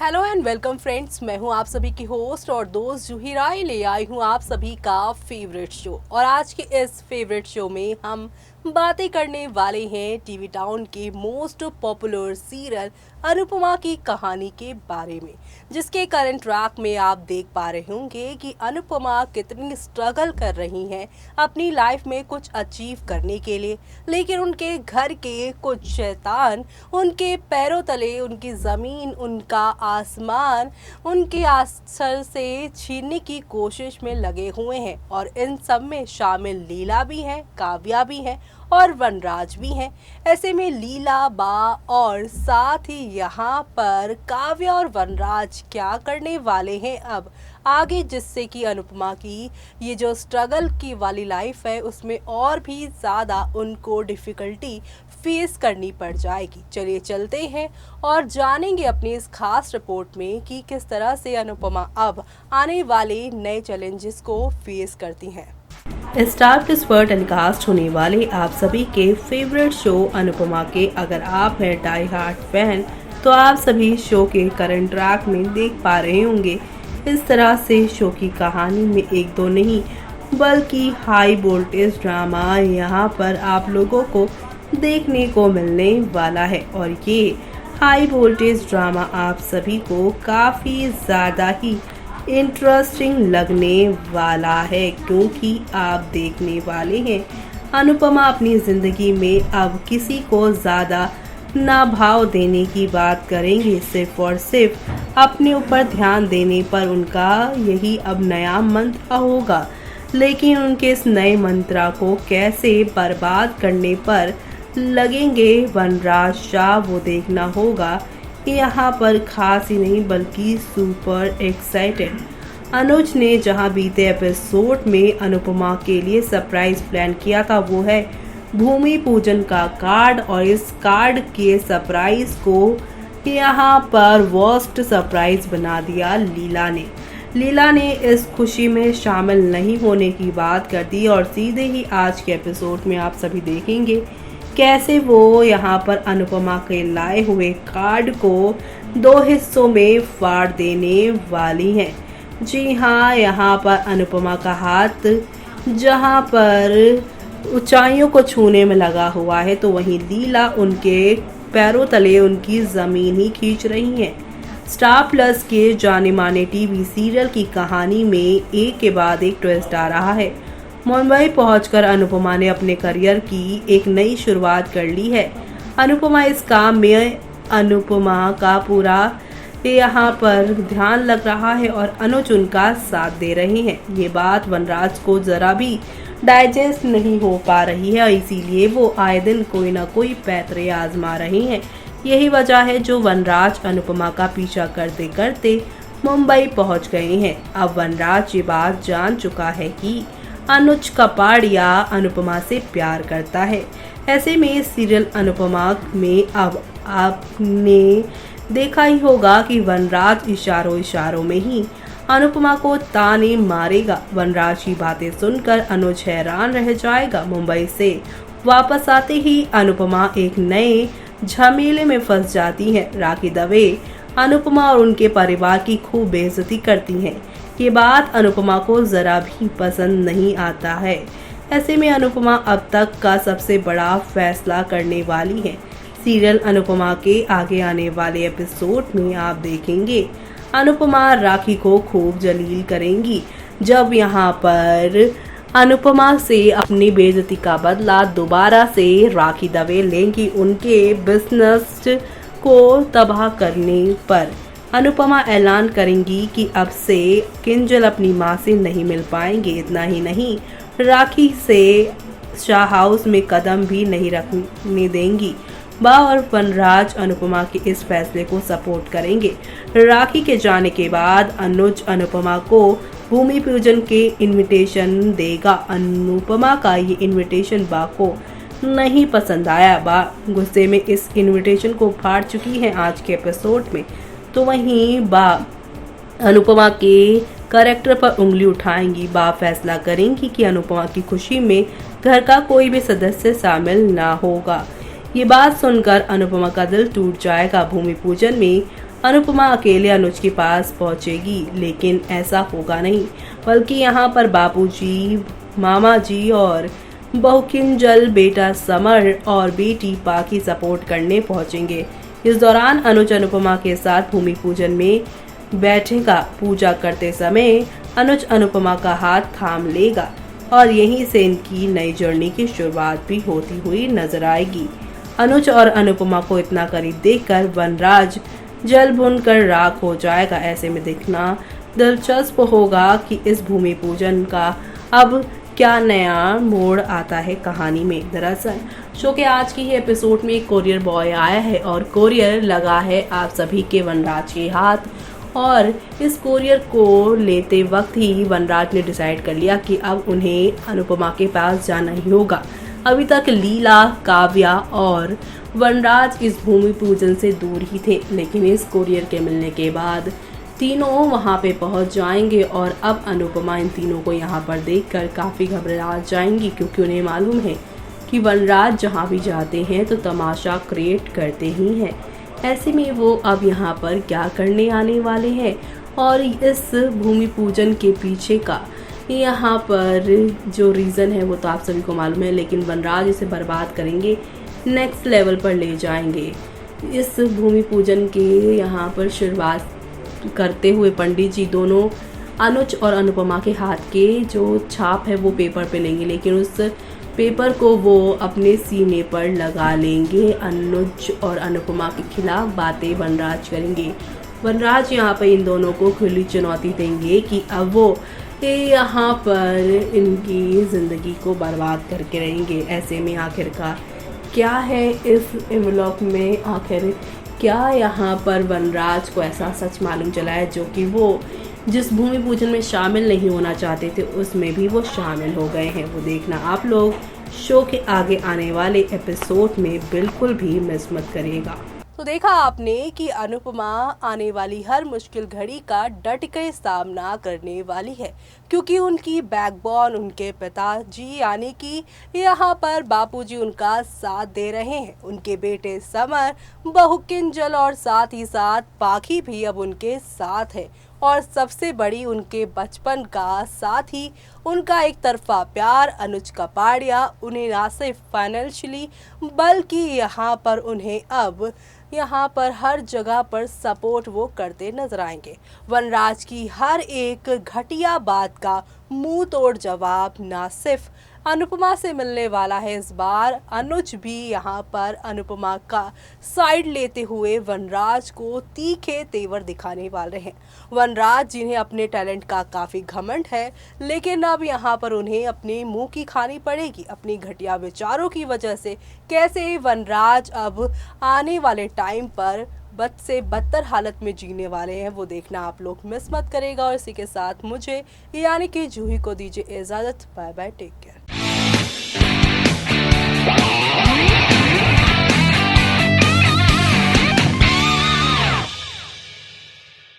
Hello and welcome friends, मैं हूं आप सभी की होस्ट और दोस्त जूही राय। ले आई हूं आप सभी का फेवरेट शो। और आज के इस फेवरेट शो में हम बातें करने वाले हैं टीवी टाउन के मोस्ट पॉपुलर सीरियल अनुपमा की कहानी के बारे में, जिसके करंट ट्रैक में आप देख पा रहे होंगे कि अनुपमा कितनी स्ट्रगल कर रही हैं अपनी लाइफ में कुछ अचीव करने के लिए। लेकिन उनके घर के कुछ शैतान उनके पैरों तले उनकी ज़मीन, उनका आसमान, उनके आंचल से छीनने की कोशिश में लगे हुए हैं। और इन सब में शामिल लीला भी है, काव्या भी है और वनराज भी हैं। ऐसे में लीला बा और साथ ही यहाँ पर काव्या और वनराज क्या करने वाले हैं अब आगे, जिससे कि अनुपमा की ये जो स्ट्रगल की वाली लाइफ है उसमें और भी ज़्यादा उनको डिफ़िकल्टी फेस करनी पड़ जाएगी। चलिए चलते हैं और जानेंगे अपनी इस खास रिपोर्ट में कि किस तरह से अनुपमा अब आने वाले नए चैलेंजेस को फेस करती हैं। स्टार प्लस पर टेलीकास्ट होने वाले आप सभी के फेवरेट शो अनुपमा के अगर आप हैं डाई हार्ट फैन तो आप सभी शो के करंट ट्रैक में देख पा रहे होंगे। इस तरह से शो की कहानी में एक दो नहीं बल्कि हाई वोल्टेज ड्रामा यहाँ पर आप लोगों को देखने को मिलने वाला है। और ये हाई वोल्टेज ड्रामा आप सभी को काफ़ी ज़्यादा ही इंटरेस्टिंग लगने वाला है, क्योंकि आप देखने वाले हैं अनुपमा अपनी ज़िंदगी में अब किसी को ज़्यादा ना भाव देने की बात करेंगे। सिर्फ और सिर्फ अपने ऊपर ध्यान देने पर उनका यही अब नया मंत्र होगा। लेकिन उनके इस नए मंत्र को कैसे बर्बाद करने पर लगेंगे वनराज शाह, वो देखना होगा। यहाँ पर खास ही नहीं बल्कि सुपर एक्साइटेड अनुज ने जहाँ बीते एपिसोड में अनुपमा के लिए सरप्राइज प्लान किया था वो है भूमि पूजन का कार्ड। और इस कार्ड के सरप्राइज को यहाँ पर वर्स्ट सरप्राइज बना दिया लीला ने इस खुशी में शामिल नहीं होने की बात कर दी। और सीधे ही आज के एपिसोड में आप सभी देखेंगे कैसे वो यहाँ पर अनुपमा के लाए हुए कार्ड को दो हिस्सों में फाड़ देने वाली हैं। जी हाँ, यहाँ पर अनुपमा का हाथ जहाँ पर ऊंचाइयों को छूने में लगा हुआ है तो वहीं लीला उनके पैरों तले उनकी ज़मीन ही खींच रही हैं। स्टार प्लस के जाने माने टीवी सीरियल की कहानी में एक के बाद एक ट्विस्ट आ रहा है। मुंबई पहुंचकर अनुपमा ने अपने करियर की एक नई शुरुआत कर ली है। अनुपमा इस काम में अनुपमा का पूरा यहाँ पर ध्यान लग रहा है और अनुज उनका साथ दे रहे हैं। ये बात वनराज को जरा भी डाइजेस्ट नहीं हो पा रही है, इसीलिए वो आए दिन कोई ना कोई पैतरे आजमा रहे हैं। यही वजह है जो वनराज अनुपमा का पीछा करते करते मुंबई पहुंच गए हैं। अब वनराज ये बात जान चुका है कि अनुज कपाड़िया अनुपमा से प्यार करता है। ऐसे में सीरियल अनुपमा में अब आपने देखा ही होगा कि वनराज इशारों में ही अनुपमा को ताने मारेगा। वनराज की बातें सुनकर अनुज हैरान रह जाएगा। मुंबई से वापस आते ही अनुपमा एक नए झमेले में फंस जाती है। राखी दवे अनुपमा और उनके परिवार की खूब बेइज्जती करती हैं। ये बात अनुपमा को जरा भी पसंद नहीं आता है। ऐसे में अनुपमा अब तक का सबसे बड़ा फैसला करने वाली है। सीरियल अनुपमा के आगे आने वाले एपिसोड में आप देखेंगे अनुपमा राखी को खूब जलील करेंगी। जब यहाँ पर अनुपमा से अपनी बेइज्जती का बदला दोबारा से राखी दवे लेंगी उनके बिजनेस को तबाह करने पर। अनुपमा ऐलान करेंगी कि अब से किंजल अपनी मां से नहीं मिल पाएंगे। इतना ही नहीं, राखी से शाह हाउस में कदम भी नहीं रखने देंगी। बा और वनराज अनुपमा के इस फैसले को सपोर्ट करेंगे। राखी के जाने के बाद अनुज अनुपमा को भूमि पूजन के इनविटेशन देगा। अनुपमा का ये इनविटेशन बा को नहीं पसंद आया। बा गुस्से में इस इनविटेशन को फाड़ चुकी है आज के एपिसोड में। तो वहीं बा अनुपमा के कैरेक्टर पर उंगली उठाएंगी। बा फैसला करेंगी कि अनुपमा की खुशी में घर का कोई भी सदस्य शामिल ना होगा। ये बात सुनकर अनुपमा का दिल टूट जाएगा। भूमि पूजन में अनुपमा अकेले अनुज के पास पहुंचेगी, लेकिन ऐसा होगा नहीं, बल्कि यहाँ पर बापूजी, मामा जी और बहू किंजल, बेटा समर और बेटी पाकी सपोर्ट करने पहुंचेंगे। इस दौरान अनुज अनुपमा के साथ भूमि पूजन में बैठेगा। पूजा करते समय अनुज अनुपमा का हाथ थाम लेगा और यहीं से इनकी नई जर्नी की शुरुआत भी होती हुई नजर आएगी। अनुज और अनुपमा को इतना करीब देखकर वनराज जल भुन कर राख हो जाएगा। ऐसे में देखना दिलचस्प होगा कि इस भूमि पूजन का अब क्या नया मोड़ आता है कहानी में। दरअसल शो के आज की ही एपिसोड में एक कोरियर बॉय आया है और कोरियर लगा है आप सभी के वनराज के हाथ, और इस कोरियर को लेते वक्त ही वनराज ने डिसाइड कर लिया कि अब उन्हें अनुपमा के पास जाना ही होगा। अभी तक लीला, काव्या और वनराज इस भूमि पूजन से दूर ही थे, लेकिन इस कोरियर के मिलने के बाद तीनों वहां पे पहुंच जाएंगे और अब अनुपमा इन तीनों को यहां पर देखकर काफ़ी घबरा जाएंगी, क्योंकि उन्हें मालूम है कि वनराज जहां भी जाते हैं तो तमाशा क्रिएट करते ही हैं। ऐसे में वो अब यहाँ पर क्या करने आने वाले हैं और इस भूमि पूजन के पीछे का यहाँ पर जो रीज़न है वो तो आप सभी को मालूम है, लेकिन वनराज इसे बर्बाद करेंगे, नेक्स्ट लेवल पर ले जाएंगे। इस भूमि पूजन के यहाँ पर शुरुआत करते हुए पंडित जी दोनों अनुज और अनुपमा के हाथ के जो छाप है वो पेपर पे लेंगे, लेकिन उस पेपर को वो अपने सीने पर लगा लेंगे। अनुज और अनुपमा के खिलाफ बातें वनराज करेंगे। वनराज यहाँ पर इन दोनों को खुली चुनौती देंगे कि अब वो यहाँ पर इनकी ज़िंदगी को बर्बाद करके रहेंगे। ऐसे में आखिरकार क्या है इस एनवेलप में, आखिर क्या यहाँ पर वनराज को ऐसा सच मालूम चला है जो कि वो जिस भूमि पूजन में शामिल नहीं होना चाहते थे उसमें भी वो शामिल हो गए हैं। वो देखना आप लोग शो के आगे आने वाले एपिसोड में बिल्कुल भी मिस मत करिएगा। तो देखा आपने कि अनुपमा आने वाली हर मुश्किल घड़ी का डट कर सामना करने वाली है, क्योंकि उनकी बैकबोन उनके पिताजी यानी कि यहाँ पर बापूजी उनका साथ दे रहे हैं। उनके बेटे समर, बहू किंजल और साथ ही साथ पाखी भी अब उनके साथ है, और सबसे बड़ी उनके बचपन का साथ ही उनका एक तरफा प्यार अनुज कपाड़िया उन्हें ना सिर्फ फाइनेंशियली बल्कि यहाँ पर उन्हें अब यहाँ पर हर जगह पर सपोर्ट वो करते नजर आएंगे। वनराज की हर एक घटिया बात का मुंह तोड़ जवाब ना सिर्फ अनुपमा से मिलने वाला है, इस बार अनुज भी यहाँ पर अनुपमा का साइड लेते हुए वनराज को तीखे तेवर दिखाने वाले हैं। वनराज जिन्हें अपने टैलेंट का काफ़ी घमंड है, लेकिन अब यहाँ पर उन्हें अपने मुंह की खानी पड़ेगी अपनी घटिया विचारों की वजह से। कैसे वनराज अब आने वाले टाइम पर बद से बदतर हालत में जीने वाले हैं वो देखना आप लोग मिस मत करेगा। और इसी के साथ मुझे यानी कि जूही को दीजिए इजाज़त। Bye bye, take care.